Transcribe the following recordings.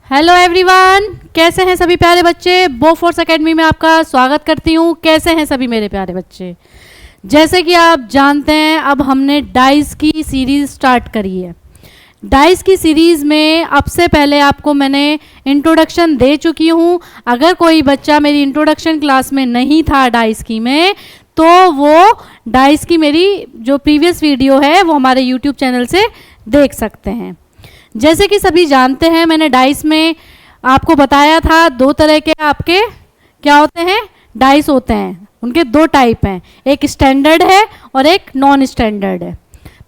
Hello everyone, कैसे हैं सभी प्यारे बच्चे। बोफोर्स एकेडमी में आपका स्वागत करती हूँ। कैसे हैं सभी मेरे प्यारे बच्चे। जैसे कि आप जानते हैं, अब हमने डाइस की सीरीज़ स्टार्ट करी है। डाइस की सीरीज़ में अब से पहले आपको मैंने इंट्रोडक्शन दे चुकी हूँ। अगर कोई बच्चा मेरी इंट्रोडक्शन क्लास में नहीं था डाइस की में, तो वो डाइस की मेरी जो प्रीवियस वीडियो है वो हमारे यूट्यूब चैनल से देख सकते हैं। जैसे कि सभी जानते हैं, मैंने डाइस में आपको बताया था दो तरह के आपके क्या होते हैं, डाइस होते हैं। उनके दो टाइप हैं, एक स्टैंडर्ड है और एक नॉन स्टैंडर्ड है।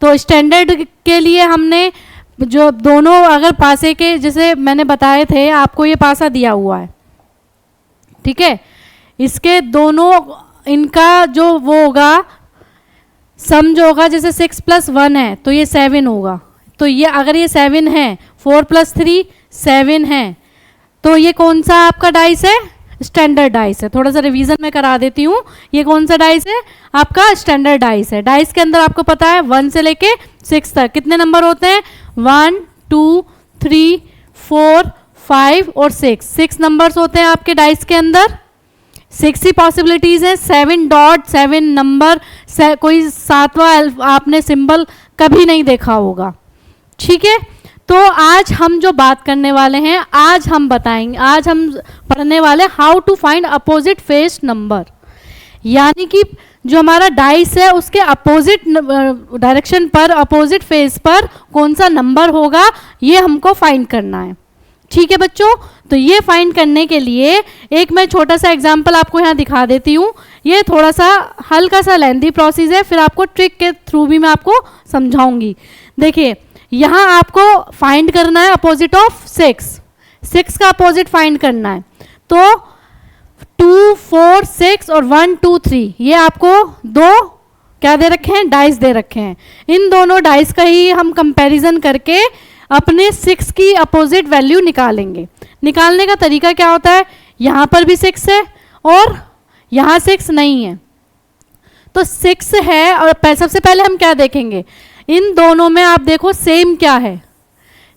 तो स्टैंडर्ड के लिए हमने जो दोनों अगर पासे के जैसे मैंने बताए थे, आपको ये पासा दिया हुआ है, ठीक है। इसके दोनों इनका जो वो होगा सम जो होगा, जैसे 6 + 1 है तो ये 7 होगा। तो ये अगर ये 7 है, 4 + 3 7 है, तो ये कौन सा आपका डाइस है, स्टैंडर्ड डाइस है। थोड़ा सा रिवीजन में करा देती हूँ। ये कौन सा डाइस है, आपका स्टैंडर्ड डाइस है। डाइस के अंदर आपको पता है 1 से लेके 6 तक कितने नंबर होते हैं, 1 2 3 4 5 और 6 नंबर्स होते हैं आपके डाइस के अंदर। 6 ही पॉसिबिलिटीज़ है। 7.7 नंबर कोई सातवां आपने सिंबल कभी नहीं देखा होगा, ठीक है। तो आज हम जो बात करने वाले हैं, आज हम पढ़ने वाले how to find opposite face number. यानी कि जो हमारा डाइस है उसके अपोजिट डायरेक्शन पर, अपोजिट फेस पर कौन सा नंबर होगा, ये हमको फाइंड करना है, ठीक है बच्चों। तो ये फाइंड करने के लिए एक मैं छोटा सा एग्जांपल आपको यहाँ दिखा देती हूँ। ये थोड़ा सा हल्का सा लेंथी प्रोसेस है, फिर आपको ट्रिक के थ्रू भी मैं आपको समझाऊंगी। देखिए, यहाँ आपको फाइंड करना है अपोजिट ऑफ 6 का अपोजिट फाइंड करना है। तो 2 4 6 और 1 2 3 ये आपको दो क्या दे रखे हैं, डाइस दे रखे हैं। इन दोनों डाइस का ही हम कंपैरिजन करके अपने 6 की अपोजिट वैल्यू निकालेंगे। निकालने का तरीका क्या होता है, यहाँ पर भी 6 है और यहाँ 6 नहीं है, तो 6 है। और सबसे पहले हम क्या देखेंगे, इन दोनों में आप देखो सेम क्या है,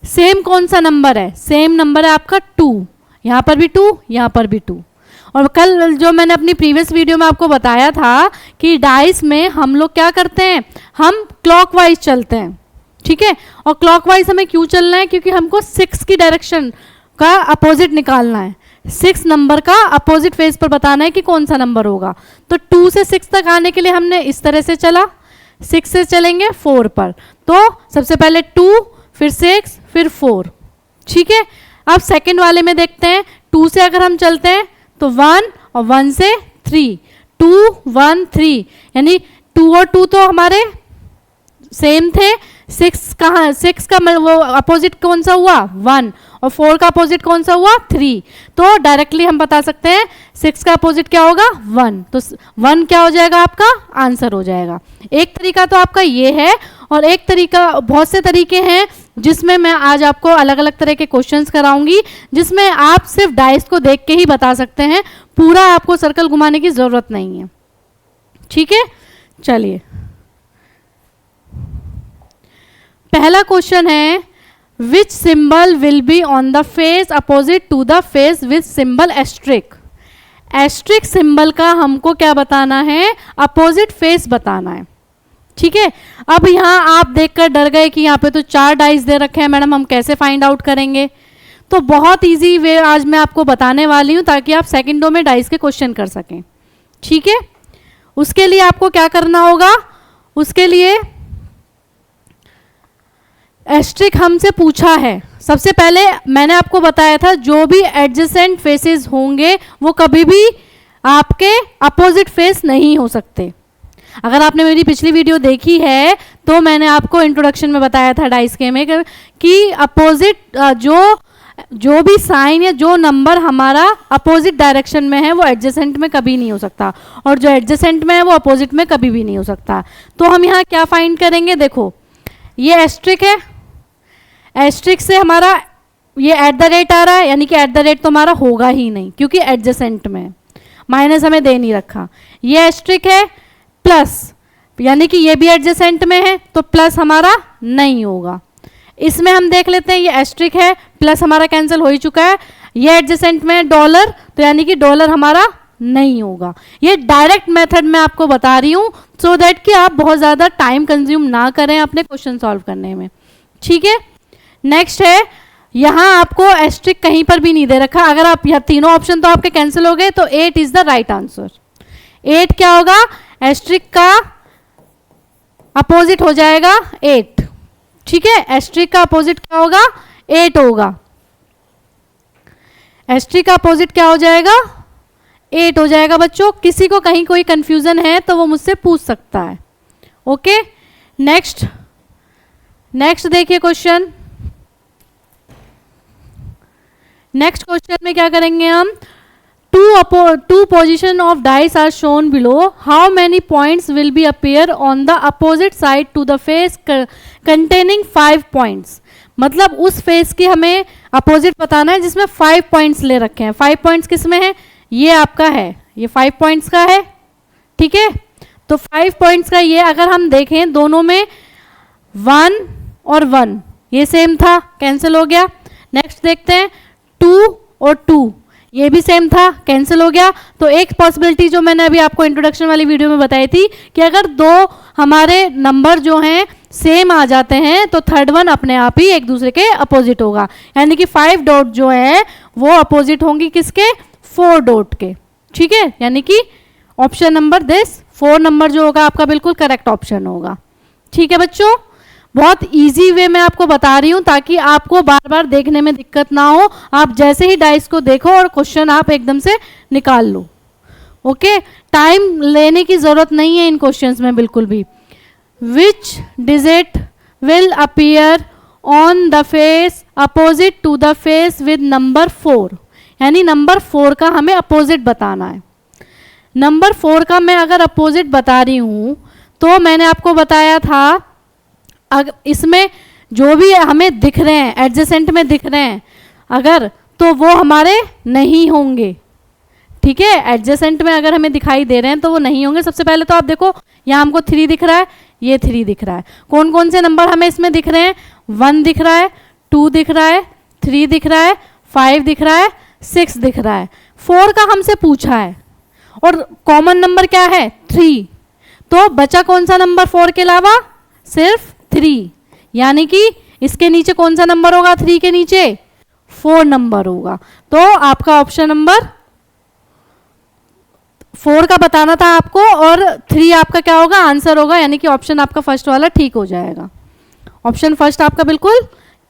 सेम कौन सा नंबर है, सेम नंबर है आपका 2। यहाँ पर भी 2, यहाँ पर भी 2। और कल जो मैंने अपनी प्रीवियस वीडियो में आपको बताया था कि डाइस में हम लोग क्या करते हैं, हम क्लॉकवाइज चलते हैं, ठीक है। और क्लॉकवाइज हमें क्यों चलना है, क्योंकि हमको 6 की डायरेक्शन का अपोजिट निकालना है। 6 नंबर का अपोजिट फेस पर बताना है कि कौन सा नंबर होगा। तो 2 से 6 तक आने के लिए हमने इस तरह से चला, 6 से चलेंगे 4 पर। तो सबसे पहले 2 फिर 6 फिर 4, ठीक है। अब सेकंड वाले में देखते हैं, 2 से अगर हम चलते हैं तो 1 और 1 से 3, 2 1 3, यानी 2 और 2 तो हमारे सेम थे। 6 का वो अपोजिट कौन सा हुआ, 1, और 4 का अपोजिट कौन सा हुआ, 3। तो डायरेक्टली हम बता सकते हैं 6 का अपोजिट क्या होगा, 1। तो 1 क्या हो जाएगा, आपका आंसर हो जाएगा। एक तरीका तो आपका ये है, और एक तरीका, बहुत से तरीके हैं जिसमें मैं आज आपको अलग अलग तरह के क्वेश्चंस कराऊंगी, जिसमें आप सिर्फ डाइस को देख के ही बता सकते हैं, पूरा आपको सर्कल घुमाने की जरूरत नहीं है, ठीक है। चलिए, पहला क्वेश्चन है, which symbol will be on the face opposite to the face with symbol asterisk. Asterisk symbol का हमको क्या बताना है, अपोजिट फेस बताना है, ठीक है। अब यहाँ आप देखकर डर गए कि यहाँ पे तो 4 डाइस दे रखे हैं मैडम, हम कैसे फाइंड आउट करेंगे। तो बहुत इजी वे आज मैं आपको बताने वाली हूँ, ताकि आप सेकंडों में डाइस के क्वेश्चन कर सकें, ठीक है। उसके लिए आपको क्या करना होगा, उसके लिए एस्ट्रिक हमसे पूछा है। सबसे पहले मैंने आपको बताया था, जो भी एडजेसेंट फेसेस होंगे वो कभी भी आपके अपोजिट फेस नहीं हो सकते। अगर आपने मेरी पिछली वीडियो देखी है तो मैंने आपको इंट्रोडक्शन में बताया था डाइस के में कि अपोजिट जो भी साइन या जो नंबर हमारा अपोजिट डायरेक्शन में है वो एडजेसेंट में कभी नहीं हो सकता, और जो एडजेसेंट में है वो अपोजिट में कभी भी नहीं हो सकता। तो हम यहाँ क्या फाइंड करेंगे, देखो ये एस्ट्रिक है, एस्ट्रिक से हमारा ये @ आ रहा है, यानी कि @ तो हमारा होगा ही नहीं क्योंकि एडजेसेंट में, माइनस हमें दे नहीं रखा। ये एस्ट्रिक है, प्लस यानी कि ये भी एडजेसेंट में है तो प्लस हमारा नहीं होगा। इसमें हम देख लेते हैं, ये एस्ट्रिक है, प्लस हमारा कैंसिल हो ही चुका है। ये एडजेसेंट में डॉलर, तो यानी कि डॉलर हमारा नहीं होगा। ये डायरेक्ट मेथड में आपको बता रही हूँ सो दैट कि आप बहुत ज़्यादा टाइम कंज्यूम ना करें अपने क्वेश्चन सॉल्व करने में, ठीक है। नेक्स्ट है, यहाँ आपको एस्ट्रिक कहीं पर भी नहीं दे रखा। अगर आप यह तीनों ऑप्शन तो आपके कैंसिल हो गए, तो 8 इज द राइट आंसर। 8 क्या होगा, एस्ट्रिक का अपोजिट हो जाएगा 8, ठीक है। एस्ट्रिक का अपोजिट क्या होगा, 8 होगा। एस्ट्रिक का अपोजिट क्या हो जाएगा, 8 हो जाएगा बच्चों। किसी को कहीं कोई कंफ्यूजन है तो वो मुझसे पूछ सकता है, ओके। नेक्स्ट देखिए क्वेश्चन। नेक्स्ट क्वेश्चन में क्या करेंगे हम, two position of dice are shown below. How many points will be appear on the opposite side to the face containing 5 points? मतलब उस फेस की हमें अपोजिट बताना है जिसमें 5 पॉइंट्स ले रखे हैं। 5 पॉइंट्स किस में है, ये आपका है, ये 5 पॉइंट्स का है, ठीक है। तो 5 पॉइंट्स का ये अगर हम देखें, दोनों में 1 और 1 ये सेम था, कैंसिल हो गया। नेक्स्ट देखते हैं, 2 और 2 ये भी सेम था, कैंसिल हो गया। तो एक पॉसिबिलिटी जो मैंने अभी आपको इंट्रोडक्शन वाली वीडियो में बताई थी कि अगर दो हमारे नंबर जो हैं सेम आ जाते हैं तो थर्ड वन अपने आप ही एक दूसरे के अपोजिट होगा, यानी कि 5 डॉट जो है वो अपोजिट होंगी किसके, 4 डॉट के, ठीक है। यानी कि ऑप्शन नंबर दिस 4 नंबर जो होगा आपका बिल्कुल करेक्ट ऑप्शन होगा, ठीक है बच्चों। बहुत इजी वे में आपको बता रही हूं ताकि आपको बार बार देखने में दिक्कत ना हो। आप जैसे ही डाइस को देखो और क्वेश्चन आप एकदम से निकाल लो, ओके। टाइम लेने की जरूरत नहीं है इन क्वेश्चंस में बिल्कुल भी। Which digit will appear on the face opposite to the face with number 4, यानी नंबर 4 का हमें अपोजिट बताना है। नंबर 4 का मैं अगर अपोजिट बता रही हूं तो मैंने आपको बताया था इसमें जो भी हमें दिख रहे हैं, एडजेसेंट में दिख रहे हैं अगर, तो वो हमारे नहीं होंगे, ठीक है। एडजेसेंट में अगर हमें दिखाई दे रहे हैं तो वो नहीं होंगे। सबसे पहले तो आप देखो, यहाँ हमको 3 दिख रहा है, ये 3 दिख रहा है। कौन कौन से नंबर हमें इसमें दिख रहे हैं, 1 दिख रहा है, 2 दिख रहा है, 3 दिख रहा है, 5 दिख रहा है, 6 दिख रहा है। 4 का हमसे पूछा है और कॉमन नंबर क्या है, 3। तो बचा कौन सा नंबर 4 के अलावा, सिर्फ 3, यानी कि इसके नीचे कौन सा नंबर होगा, 3 के नीचे 4 नंबर होगा। तो आपका ऑप्शन नंबर 4 का बताना था आपको और 3 आपका क्या होगा, आंसर होगा, यानी कि ऑप्शन आपका फर्स्ट वाला ठीक हो जाएगा। ऑप्शन फर्स्ट आपका बिल्कुल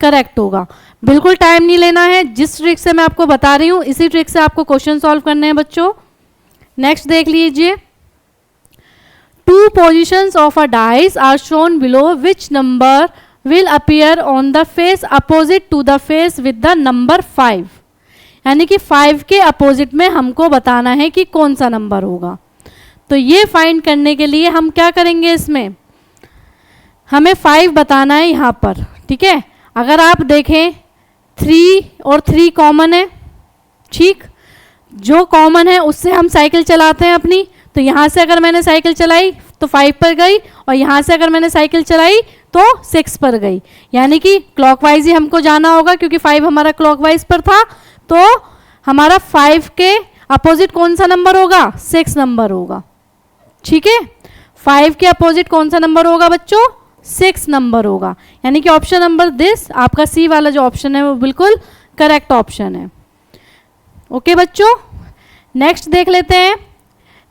करेक्ट होगा। बिल्कुल टाइम नहीं लेना है, जिस ट्रिक से मैं आपको बता रही हूं इसी ट्रिक से आपको क्वेश्चन सॉल्व करने हैं बच्चों। नेक्स्ट देख लीजिए, 2 positions of a dice are shown below. Which number will appear on the face opposite to the face with the number 5? यानी कि 5 के अपोजिट में हमको बताना है कि कौन सा नंबर होगा। तो ये फाइंड करने के लिए हम क्या करेंगे, इसमें हमें 5 बताना है यहाँ पर, ठीक है। अगर आप देखें 3 और 3 कॉमन है, ठीक। जो कॉमन है उससे हम साइकिल चलाते हैं अपनी, तो यहाँ से अगर मैंने साइकिल चलाई तो 5 पर गई और यहाँ से अगर मैंने साइकिल चलाई तो 6 पर गई, यानी कि क्लॉकवाइज ही हमको जाना होगा क्योंकि 5 हमारा क्लॉकवाइज पर था। तो हमारा 5 के अपोजिट कौन सा नंबर होगा, 6 नंबर होगा, ठीक है। 5 के अपोजिट कौन सा नंबर होगा बच्चों, 6 नंबर होगा, यानी कि ऑप्शन नंबर दिस आपका सी वाला जो ऑप्शन है वो बिल्कुल करेक्ट ऑप्शन है, ओके बच्चों। नेक्स्ट देख लेते हैं।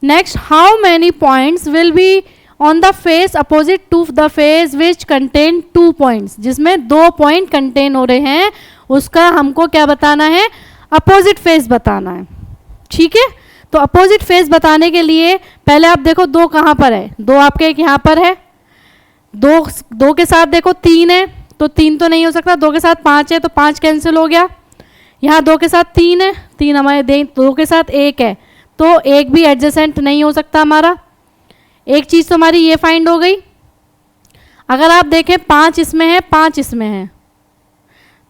Next, how many points will be on the face opposite to the face which contain 2 points, जिसमें 2 पॉइंट कंटेन हो रहे हैं, उसका हमको क्या बताना है, अपोजिट फेस बताना है, ठीक है। तो अपोजिट फेस बताने के लिए पहले आप देखो 2 कहाँ पर है, 2 आपके एक यहाँ पर है, 2 के साथ देखो 3 है, तो 3 तो नहीं हो सकता, 2 के साथ 5 है तो 5 कैंसिल हो गया। यहाँ 2 के साथ 3 है, 3 हमारे 2 के साथ 1 है, तो 1 भी एडजेसेंट नहीं हो सकता हमारा। एक चीज़ तो हमारी ये फाइंड हो गई। अगर आप देखें 5 इसमें है, 5 इसमें है,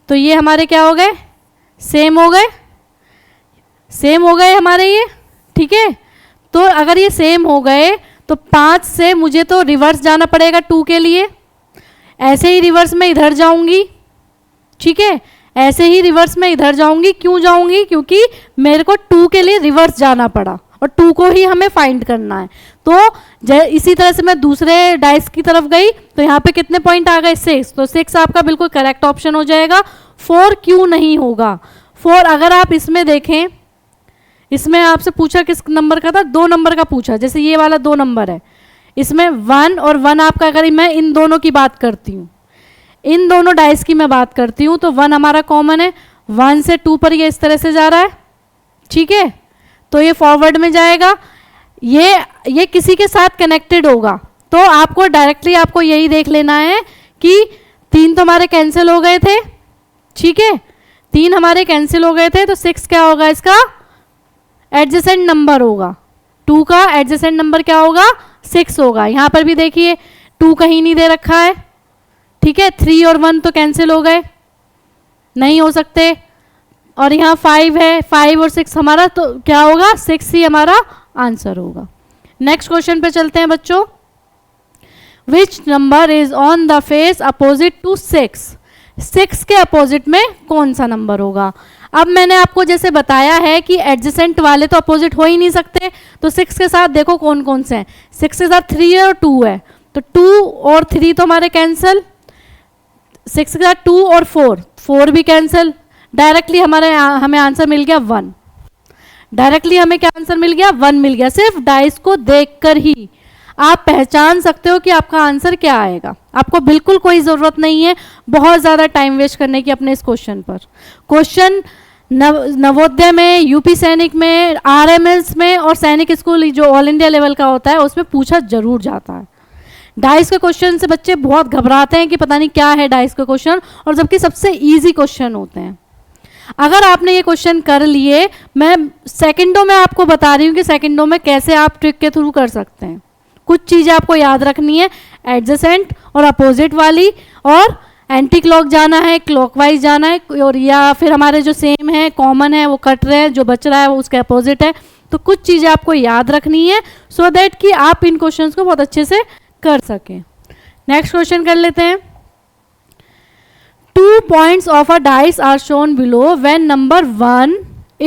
तो ये हमारे क्या हो गए, सेम हो गए, सेम हो गए हमारे ये, ठीक है। तो अगर ये सेम हो गए तो 5 से मुझे तो रिवर्स जाना पड़ेगा 2 के लिए, ऐसे ही रिवर्स में इधर जाऊंगी, ठीक है, ऐसे ही रिवर्स में इधर जाऊंगी। क्यों जाऊंगी? क्योंकि मेरे को 2 के लिए रिवर्स जाना पड़ा और 2 को ही हमें फाइंड करना है। तो इसी तरह से मैं दूसरे डाइस की तरफ गई तो यहाँ पे कितने पॉइंट आ गए? 6। तो 6 आपका बिल्कुल करेक्ट ऑप्शन हो जाएगा। 4 क्यों नहीं होगा? 4 अगर आप इसमें देखें, इसमें आपसे पूछा किस नंबर का था? 2 नंबर का पूछा। जैसे ये वाला 2 नंबर है, इसमें 1 और 1 आपका, अगर मैं इन दोनों की बात करती हूँ, इन दोनों डाइस की मैं बात करती हूँ, तो 1 हमारा कॉमन है। 1 से 2 पर ये इस तरह से जा रहा है, ठीक है, तो ये फॉरवर्ड में जाएगा। ये किसी के साथ कनेक्टेड होगा, तो आपको डायरेक्टली आपको यही देख लेना है कि 3 तो हमारे कैंसिल हो गए थे, ठीक है, 3 हमारे कैंसिल हो गए थे, तो 6 क्या होगा? इसका एडजेसेंट नंबर होगा। 2 का एडजेसेंट नंबर क्या होगा? 6 होगा। यहाँ पर भी देखिए 2 कहीं नहीं दे रखा है, ठीक है, 3 और 1 तो कैंसिल हो गए, नहीं हो सकते। और यहाँ 5 है, 5 और 6 हमारा तो क्या होगा? 6 ही हमारा आंसर होगा। नेक्स्ट क्वेश्चन पे चलते हैं बच्चों। Which number is on the face opposite to 6? 6 के अपोजिट में कौन सा नंबर होगा? अब मैंने आपको जैसे बताया है कि एडजेसेंट वाले तो अपोजिट हो ही नहीं सकते, तो 6 के साथ देखो कौन कौन से हैं। 6 के साथ 3 है और 2 है, तो 2 और 3 तो हमारे कैंसिल। 6 के साथ 2 और 4 भी कैंसिल। डायरेक्टली हमें आंसर मिल गया 1। डायरेक्टली हमें क्या आंसर मिल गया? 1 मिल गया। सिर्फ डाइस को देखकर ही आप पहचान सकते हो कि आपका आंसर क्या आएगा। आपको बिल्कुल कोई ज़रूरत नहीं है बहुत ज़्यादा टाइम वेस्ट करने की अपने इस क्वेश्चन पर। क्वेश्चन नवोदय में, यूपी सैनिक में, आरएमएस में और सैनिक स्कूल जो ऑल इंडिया लेवल का होता है उसमें पूछा जरूर जाता है। डाइस के क्वेश्चन से बच्चे बहुत घबराते हैं कि पता नहीं क्या है डाइस के क्वेश्चन, और जबकि सबसे ईजी क्वेश्चन होते हैं। अगर आपने ये क्वेश्चन कर लिए, मैं सेकंडों में आपको बता रही हूँ कि सेकंडों में कैसे आप ट्रिक के थ्रू कर सकते हैं। कुछ चीज़ें आपको याद रखनी है, एडजेसेंट और अपोजिट वाली, और एंटी क्लॉक जाना है, क्लॉकवाइज जाना है, और या फिर हमारे जो सेम है, कॉमन है, वो कट रहे हैं, जो बच रहा है वो उसके अपोजिट है। तो कुछ चीज़ें आपको याद रखनी है सो दैट कि आप इन क्वेश्चंस को बहुत अच्छे से कर सकें। नेक्स्ट क्वेश्चन कर लेते हैं। 2 points of a dice are shown below. When number 1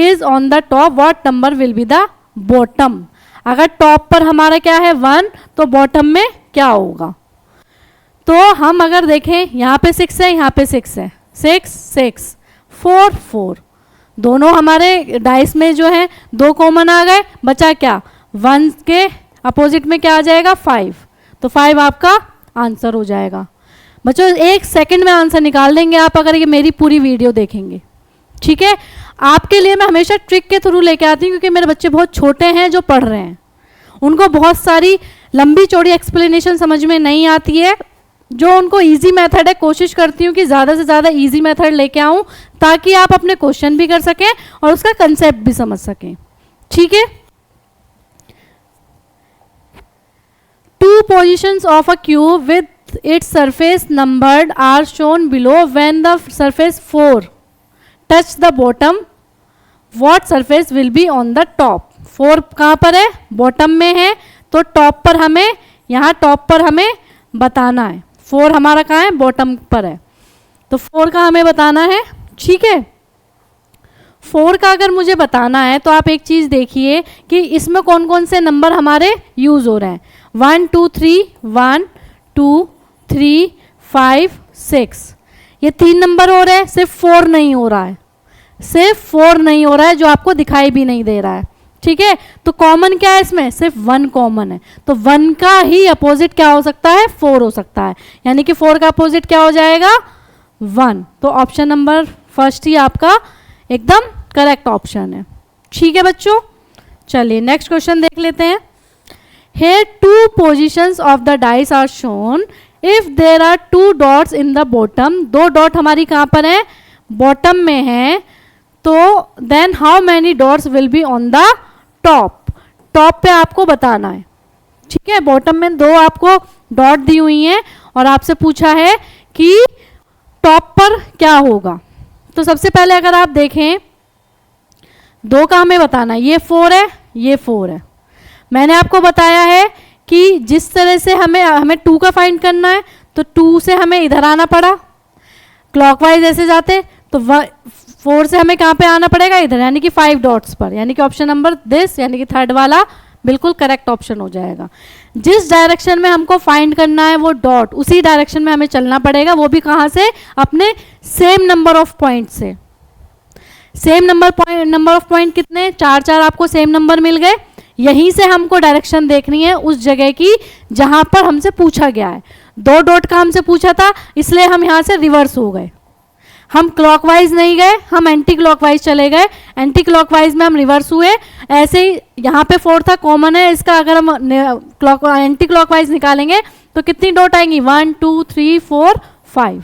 is on the top, what number will be the bottom? अगर टॉप पर हमारा क्या है 1, तो बॉटम में क्या होगा? तो हम अगर देखें, यहाँ पे 6 है, यहाँ पे 6 है, 6 6 4 4, दोनों हमारे डाइस में जो है 2 कॉमन आ गए, बचा क्या? 1 के अपोजिट में क्या आ जाएगा? 5, तो 5 आपका आंसर हो जाएगा। बच्चों 1 सेकंड में आंसर निकाल देंगे आप अगर ये मेरी पूरी वीडियो देखेंगे, ठीक है। आपके लिए मैं हमेशा ट्रिक के थ्रू लेके आती हूँ क्योंकि मेरे बच्चे बहुत छोटे हैं जो पढ़ रहे हैं, उनको बहुत सारी लंबी चौड़ी एक्सप्लेनेशन समझ में नहीं आती है। जो उनको इजी मेथड है, कोशिश करती हूँ कि ज़्यादा से ज़्यादा इजी मेथड लेके आऊँ ताकि आप अपने क्वेश्चन भी कर सकें और उसका कंसेप्ट भी समझ सकें, ठीक है। 2 positions of a cube with its surface numbered are shown below. When the surface 4 touch the bottom, what surface will be on the top? 4 कहाँ पर है? बॉटम में है, तो टॉप पर हमें, यहाँ टॉप पर हमें बताना है। 4 हमारा कहाँ है? बॉटम पर है, तो 4 का हमें बताना है, ठीक है। 4 का अगर मुझे बताना है तो आप एक चीज़ देखिए कि इसमें कौन कौन से नंबर हमारे यूज़ हो रहे हैं। 1 2 3, 1 2 3 5 6, ये 3 नंबर हो रहे हैं, सिर्फ 4 नहीं हो रहा है, सिर्फ 4 नहीं हो रहा है जो आपको दिखाई भी नहीं दे रहा है, ठीक है। तो कॉमन क्या है इसमें? सिर्फ 1 कॉमन है, तो 1 का ही अपोजिट क्या हो सकता है? 4 हो सकता है, यानी कि 4 का अपोजिट क्या हो जाएगा? 1। तो ऑप्शन नंबर फर्स्ट ही आपका एकदम करेक्ट ऑप्शन है, ठीक है बच्चों। चलिए नेक्स्ट क्वेश्चन देख लेते हैं। Here 2 positions of the dice are shown. If there are 2 dots in the bottom, 2 dot हमारी कहाँ पर है? बॉटम में है, तो then how many dots will be on the top? Top पे आपको बताना है, ठीक है। बॉटम में 2 आपको डॉट दी हुई हैं और आपसे पूछा है कि टॉप पर क्या होगा। तो सबसे पहले अगर आप देखें, 2 का हमें बताना है, ये 4 है, ये 4 है। मैंने आपको बताया है कि जिस तरह से हमें 2 का फाइंड करना है, तो 2 से हमें इधर आना पड़ा, क्लॉकवाइज ऐसे जाते तो 4 से हमें कहाँ पे आना पड़ेगा, इधर, यानी कि 5 डॉट्स पर, यानी कि ऑप्शन नंबर दिस, यानी कि थर्ड वाला बिल्कुल करेक्ट ऑप्शन हो जाएगा। जिस डायरेक्शन में हमको फाइंड करना है वो डॉट, उसी डायरेक्शन में हमें चलना पड़ेगा, वो भी कहाँ से, अपने सेम नंबर ऑफ पॉइंट से। सेम नंबर ऑफ पॉइंट कितने, 4 आपको सेम नंबर मिल गए। यहीं से हमको डायरेक्शन देखनी है उस जगह की जहां पर हमसे पूछा गया है। 2 डॉट का हमसे पूछा था, इसलिए हम यहाँ से रिवर्स हो गए, हम क्लॉकवाइज नहीं गए, हम एंटी क्लॉकवाइज चले गए। एंटी क्लॉकवाइज में हम रिवर्स हुए। ऐसे ही यहाँ पे 4 था, कॉमन है इसका, अगर हम एंटी क्लॉकवाइज निकालेंगे तो कितनी डॉट आएंगी, 1 2 3 4 5।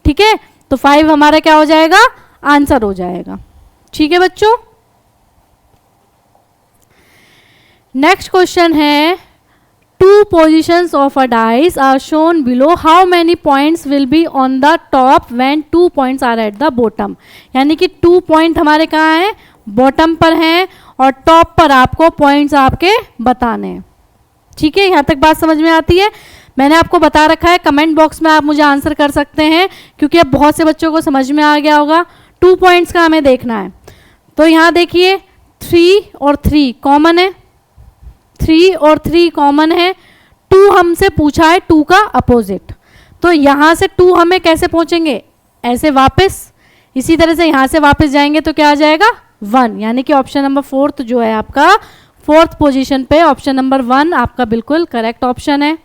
ठीक है, तो 5 हमारा क्या हो जाएगा, आंसर हो जाएगा। ठीक है बच्चों, नेक्स्ट क्वेश्चन है, 2 positions of a dice are shown below, how many points will be on the top when 2 points are at the bottom। यानी कि 2 पॉइंट हमारे कहाँ हैं, बॉटम पर हैं, और टॉप पर आपको पॉइंट्स आपके बताने हैं। ठीक है, यहाँ तक बात समझ में आती है। मैंने आपको बता रखा है, कमेंट बॉक्स में आप मुझे आंसर कर सकते हैं, क्योंकि अब बहुत से बच्चों को समझ में आ गया होगा। 2 पॉइंट्स का हमें देखना है, तो यहाँ देखिए 3 और 3 कॉमन है, 3 और 3 कॉमन है। 2 हमसे पूछा है 2 का अपोजिट, तो यहाँ से 2 हमें कैसे पहुँचेंगे, ऐसे वापस, इसी तरह से यहाँ से वापस जाएंगे तो क्या आ जाएगा, 1, यानी कि ऑप्शन नंबर 4 जो है आपका 4th पोजीशन पे ऑप्शन नंबर 1 आपका बिल्कुल करेक्ट ऑप्शन है।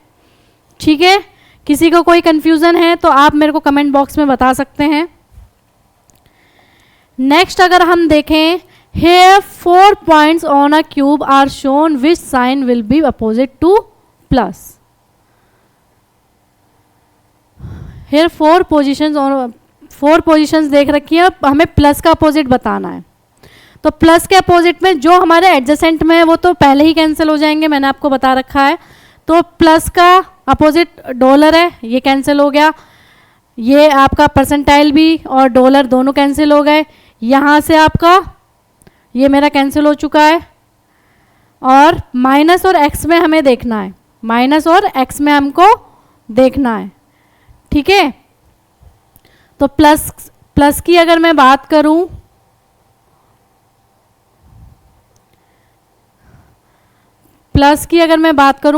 ठीक है, किसी को कोई कंफ्यूजन है तो आप मेरे को कमेंट बॉक्स में बता सकते हैं। नेक्स्ट अगर हम देखें, here 4 points on a cube are shown, which sign will be opposite to plus। here 4 positions देख रखी है, हमें प्लस का अपोजिट बताना है। तो प्लस के अपोजिट में जो हमारे एडजेसेंट में है वो तो पहले ही कैंसिल हो जाएंगे, मैंने आपको बता रखा है। तो प्लस का अपोजिट डॉलर है, ये कैंसिल हो गया। ये आपका परसेंटाइल भी और डॉलर दोनों कैंसिल हो गए। यहाँ से आपका ये मेरा कैंसिल हो चुका है। और माइनस और एक्स में हमें देखना है, माइनस और एक्स में हमको देखना है। ठीक है, तो प्लस की अगर मैं बात करूं,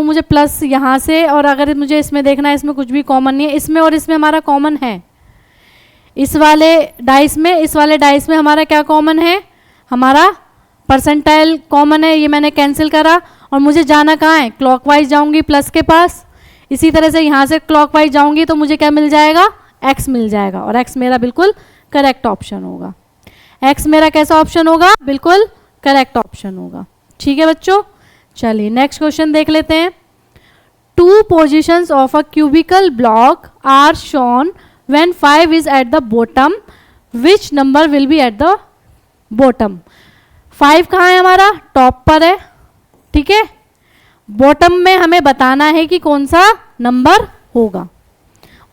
मुझे प्लस यहाँ से, और अगर मुझे इसमें देखना है, इसमें कुछ भी कॉमन नहीं है, इसमें और इसमें हमारा कॉमन है। इस वाले डाइस में हमारा क्या कॉमन है, हमारा परसेंटाइल कॉमन है, ये मैंने कैंसिल करा। और मुझे जाना कहाँ है, क्लॉकवाइज जाऊंगी प्लस के पास। इसी तरह से यहाँ से क्लॉकवाइज जाऊंगी तो मुझे क्या मिल जाएगा, एक्स मिल जाएगा, और एक्स मेरा बिल्कुल करेक्ट ऑप्शन होगा। एक्स मेरा कैसा ऑप्शन होगा, बिल्कुल करेक्ट ऑप्शन होगा। ठीक है बच्चों, चलिए नेक्स्ट क्वेश्चन देख लेते हैं। 2 positions of a cubical block are shown when 5 is at the bottom, which number will be at the bottom। 5 कहाँ है हमारा, टॉप पर है। ठीक है, बॉटम में हमें बताना है कि कौन सा नंबर होगा।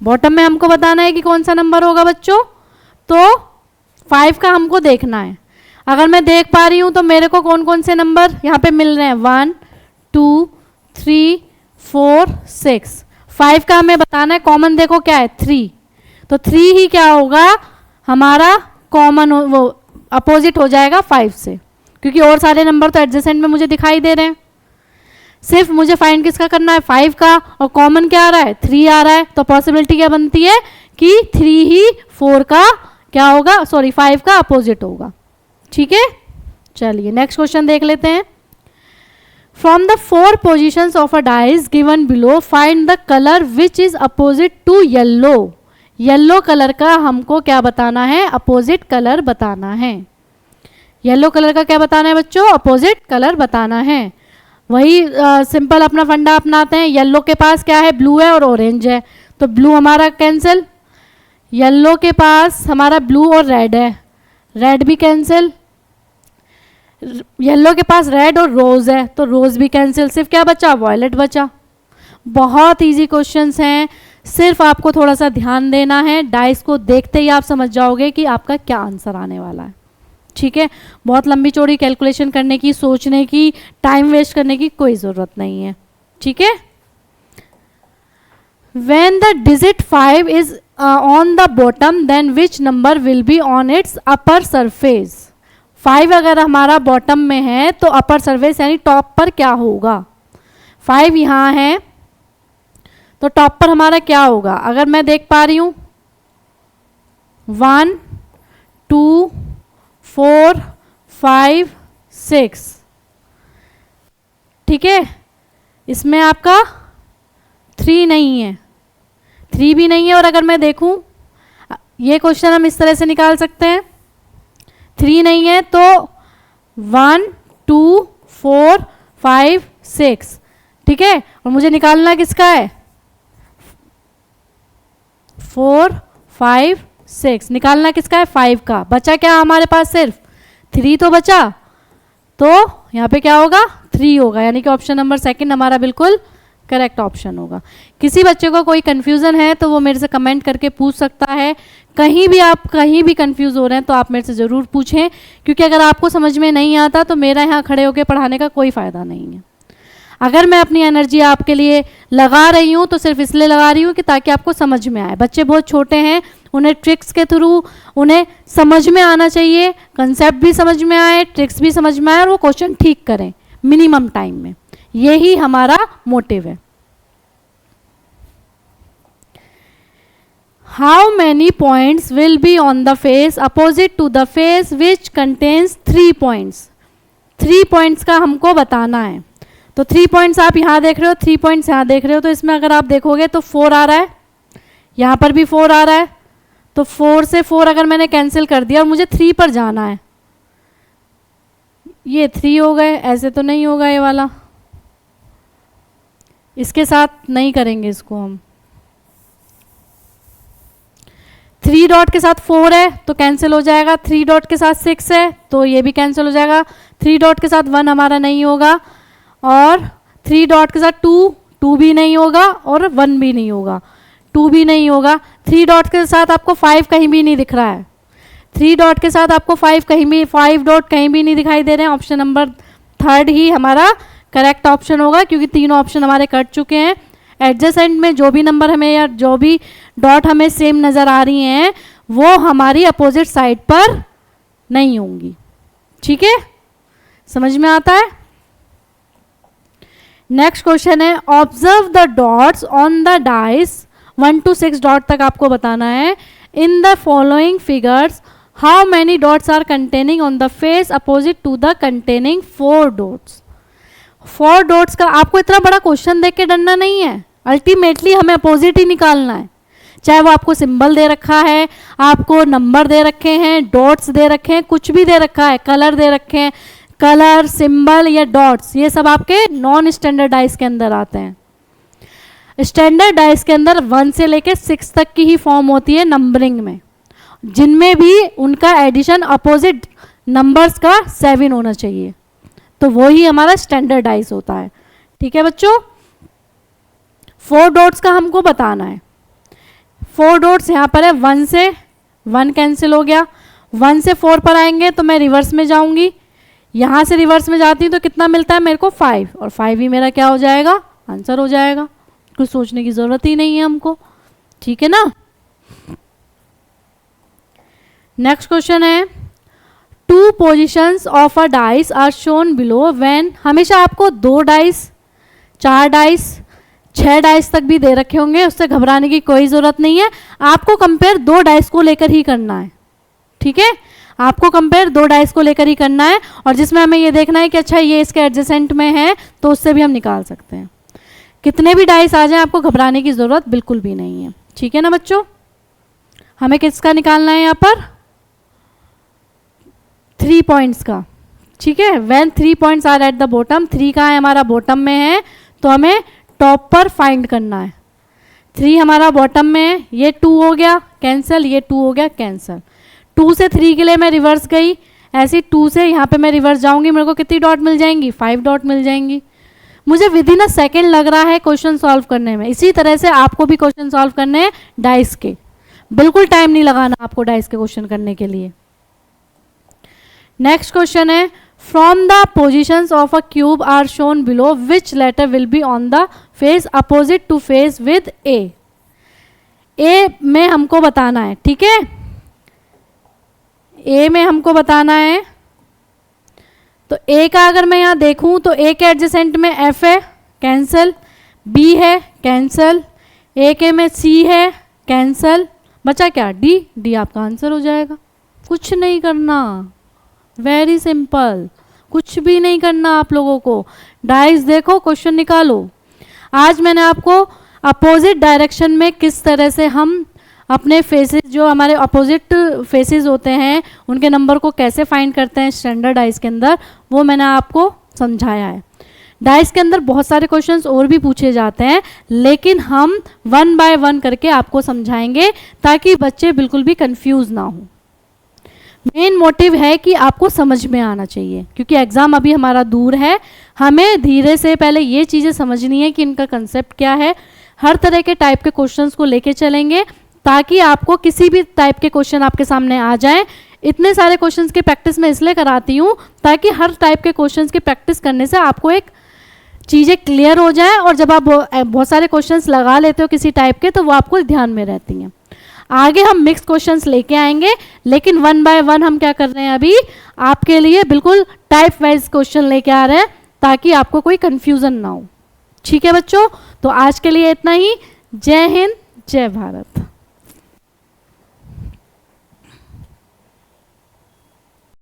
बॉटम में हमको बताना है कि कौन सा नंबर होगा बच्चों। तो 5 का हमको देखना है। अगर मैं देख पा रही हूँ तो मेरे को कौन कौन से नंबर यहाँ पे मिल रहे हैं, 1 2 3 4 6। 5 का हमें बताना है, कॉमन देखो क्या है, 3। तो 3 ही क्या होगा हमारा कॉमन, वो अपोजिट हो जाएगा 5 से, क्योंकि और सारे नंबर तो एडजेसेंट में मुझे दिखाई दे रहे हैं। सिर्फ मुझे फाइंड किसका करना है, 5 का, और कॉमन क्या आ रहा है, 3 आ रहा है। तो पॉसिबिलिटी क्या बनती है कि 3 ही 4 का क्या होगा, सॉरी 5 का अपोजिट होगा। ठीक है, चलिए नेक्स्ट क्वेश्चन देख लेते हैं। From the 4 positions of a dice given below, find the colour which is opposite to yellow. Yellow colour का हमको क्या बताना है, अपोजिट कलर बताना है। येलो कलर का क्या बताना है बच्चों, अपोजिट कलर बताना है। वही सिंपल अपना फंडा अपनाते हैं। येलो के पास क्या है, ब्लू है और ऑरेंज है, तो ब्लू हमारा कैंसिल। येलो के पास हमारा ब्लू और रेड है, रेड भी कैंसिल। येलो के पास रेड और रोज है, तो रोज भी कैंसिल। सिर्फ क्या बचा, वॉयलेट बचा। बहुत इजी क्वेश्चंस हैं, सिर्फ आपको थोड़ा सा ध्यान देना है। डाइस को देखते ही आप समझ जाओगे कि आपका क्या आंसर आने वाला है। ठीक है, बहुत लंबी चौड़ी कैलकुलेशन करने की, सोचने की, टाइम वेस्ट करने की कोई ज़रूरत नहीं है। ठीक है, When the digit 5 is on the bottom, then which number will be on its upper surface? 5 अगर हमारा बॉटम में है तो अपर सरफेस यानी टॉप पर क्या होगा? 5 यहाँ है तो टॉप पर हमारा क्या होगा? अगर मैं देख पा रही हूँ 1 2 4 5 6, ठीक है, इसमें आपका 3 नहीं है, 3 भी नहीं है। और अगर मैं देखूं ये क्वेश्चन हम इस तरह से निकाल सकते हैं, 3 नहीं है तो 1 2 4 5 6, ठीक है, और मुझे निकालना किसका है? 4 5 6 निकालना किसका है? 5 का। बचा क्या हमारे पास? सिर्फ 3 तो बचा, तो यहाँ पे क्या होगा? 3 होगा, यानी कि ऑप्शन नंबर सेकंड हमारा बिल्कुल करेक्ट ऑप्शन होगा। किसी बच्चे को कोई कंफ्यूजन है तो वो मेरे से कमेंट करके पूछ सकता है। कहीं भी आप कहीं भी कंफ्यूज हो रहे हैं तो आप मेरे से ज़रूर पूछें, क्योंकि अगर आपको समझ में नहीं आता तो मेरा यहाँ खड़े होकर पढ़ाने का कोई फ़ायदा नहीं है। अगर मैं अपनी एनर्जी आपके लिए लगा रही हूँ तो सिर्फ इसलिए लगा रही हूँ कि ताकि आपको समझ में आए। बच्चे बहुत छोटे हैं, उन्हें ट्रिक्स के थ्रू उन्हें समझ में आना चाहिए, कंसेप्ट भी समझ में आए, ट्रिक्स भी समझ में आए और वो क्वेश्चन ठीक करें मिनिमम टाइम में। यही हमारा मोटिव है। How many points will be on the face opposite to the face which contains 3 points? 3 points का हमको बताना है। तो 3 पॉइंट्स आप यहाँ देख रहे हो, 3 पॉइंट्स यहाँ देख रहे हो, तो इसमें अगर आप देखोगे तो 4 आ रहा है, यहाँ पर भी 4 आ रहा है, तो 4 से 4 अगर मैंने कैंसिल कर दिया और मुझे 3 पर जाना है, ये 3 हो गए, ऐसे तो नहीं होगा ये वाला, इसके साथ नहीं करेंगे इसको हम। 3 डॉट के साथ 4 है तो कैंसिल हो जाएगा, 3 डॉट के साथ 6 है तो ये भी कैंसिल हो जाएगा, 3 डॉट के साथ 1 हमारा नहीं होगा, और 3 डॉट के साथ 2 भी नहीं होगा और 1 भी नहीं होगा, 2 भी नहीं होगा। 3 डॉट के साथ आपको 5 कहीं भी नहीं दिख रहा है, 3 डॉट के साथ आपको 5 कहीं भी, 5 डॉट कहीं भी नहीं दिखाई दे रहे हैं। ऑप्शन नंबर 3 ही हमारा करेक्ट ऑप्शन होगा, क्योंकि तीनों ऑप्शन हमारे कट चुके हैं। एडजेसेंट में जो भी नंबर हमें या जो भी डॉट हमें सेम नज़र आ रही हैं वो हमारी अपोजिट साइड पर नहीं होंगी। ठीक है, समझ में आता है? नेक्स्ट क्वेश्चन है, observe the dots on the dice, 1 to 6 dot तक आपको बताना है। In the following figures how many dots are containing on the face opposite to the containing 4 dots. 4 dots का आपको इतना बड़ा क्वेश्चन देख के डरना नहीं है, अल्टीमेटली हमें अपोजिट ही निकालना है। चाहे वो आपको सिंबल दे रखा है, आपको नंबर दे रखे हैं, डॉट्स दे रखे हैं, कुछ भी दे रखा है, कलर दे रखे हैं, कलर, सिंबल या डॉट्स, ये सब आपके नॉन स्टैंडर्ड डाइस के अंदर आते हैं। स्टैंडर्ड डाइस के अंदर 1 से लेके 6 तक की ही फॉर्म होती है नंबरिंग में, जिनमें भी उनका एडिशन अपोजिट नंबर्स का 7 होना चाहिए, तो वो ही हमारा स्टैंडर्ड डाइस होता है। ठीक है बच्चों, 4 डॉट्स का हमको बताना है। 4 डॉट्स यहाँ पर है, 1 से 1 कैंसिल हो गया, 1 से 4 पर आएंगे तो मैं रिवर्स में जाऊंगी, यहाँ से रिवर्स में जाती हूँ तो कितना मिलता है मेरे को? 5, और 5 ही मेरा क्या हो जाएगा? आंसर हो जाएगा। कुछ सोचने की ज़रूरत ही नहीं है हमको। ठीक है ना? नेक्स्ट क्वेश्चन है, 2 positions of a dice are shown below when, हमेशा आपको 2 डाइस, 4 डाइस, 6 डाइस तक भी दे रखे होंगे, उससे घबराने की कोई ज़रूरत नहीं है। आपको कंपेयर 2 डाइस को लेकर ही करना है। ठीक है, आपको कंपेयर 2 डाइस को लेकर ही करना है, और जिसमें हमें ये देखना है कि अच्छा ये इसके एडजेसेंट में है तो उससे भी हम निकाल सकते हैं। कितने भी डाइस आ जाएं आपको घबराने की ज़रूरत बिल्कुल भी नहीं है। ठीक है ना बच्चों? हमें किसका निकालना है यहाँ पर? 3 पॉइंट्स का। ठीक है, when 3 points are at the bottom, 3 कहाँ है? हमारा बॉटम में है, तो हमें टॉप पर फाइंड करना है। 3 हमारा बॉटम में है, ये 2 हो गया कैंसिल, ये 2 हो गया कैंसिल। 2 से 3 के लिए मैं रिवर्स गई, ऐसी 2 से यहाँ पे मैं रिवर्स जाऊंगी, मेरे को कितनी डॉट मिल जाएंगी? 5 डॉट मिल जाएंगी। मुझे विद इन अ सेकेंड लग रहा है क्वेश्चन सॉल्व करने में। इसी तरह से आपको भी क्वेश्चन सॉल्व करने हैं डाइस के, बिल्कुल टाइम नहीं लगाना आपको डाइस के क्वेश्चन करने के लिए। नेक्स्ट क्वेश्चन है, from the positions of a cube are shown below which letter will be on the face opposite to face with A. A में हमको बताना है, ठीक है, ए में हमको बताना है। तो ए का अगर मैं यहाँ देखूँ तो ए के एडजेसेंट में एफ है, कैंसल, बी है, कैंसल, ए के में सी है, कैंसल, बचा क्या, डी, डी आपका आंसर हो जाएगा। कुछ नहीं करना, वेरी सिंपल, कुछ भी नहीं करना आप लोगों को। डाइस देखो, क्वेश्चन निकालो। आज मैंने आपको अपोजिट डायरेक्शन में किस तरह से हम अपने फेसेस, जो हमारे अपोजिट फेसेस होते हैं, उनके नंबर को कैसे फाइंड करते हैं स्टैंडर्ड डाइस के अंदर, वो मैंने आपको समझाया है। डाइस के अंदर बहुत सारे क्वेश्चंस और भी पूछे जाते हैं, लेकिन हम 1 बाय 1 करके आपको समझाएंगे ताकि बच्चे बिल्कुल भी कंफ्यूज ना हो। मेन मोटिव है कि आपको समझ में आना चाहिए, क्योंकि एग्ज़ाम अभी हमारा दूर है। हमें धीरे से पहले ये चीज़ें समझनी है कि इनका कंसेप्ट क्या है। हर तरह के टाइप के क्वेश्चंस को लेके चलेंगे ताकि आपको किसी भी टाइप के क्वेश्चन आपके सामने आ जाएं। इतने सारे क्वेश्चंस की प्रैक्टिस मैं इसलिए कराती हूँ ताकि हर टाइप के क्वेश्चंस की प्रैक्टिस करने से आपको एक चीज़ें क्लियर हो जाए, और जब आप बहुत सारे क्वेश्चंस लगा लेते हो किसी टाइप के, तो वो आपको ध्यान में रहती हैं। आगे हम मिक्स क्वेश्चंस लेके आएंगे, लेकिन 1 बाय 1 हम क्या कर रहे हैं, अभी आपके लिए बिल्कुल टाइप वाइज क्वेश्चन लेके आ रहे हैं ताकि आपको कोई कंफ्यूजन ना हो। ठीक है बच्चों, तो आज के लिए इतना ही। जय हिंद, जय भारत।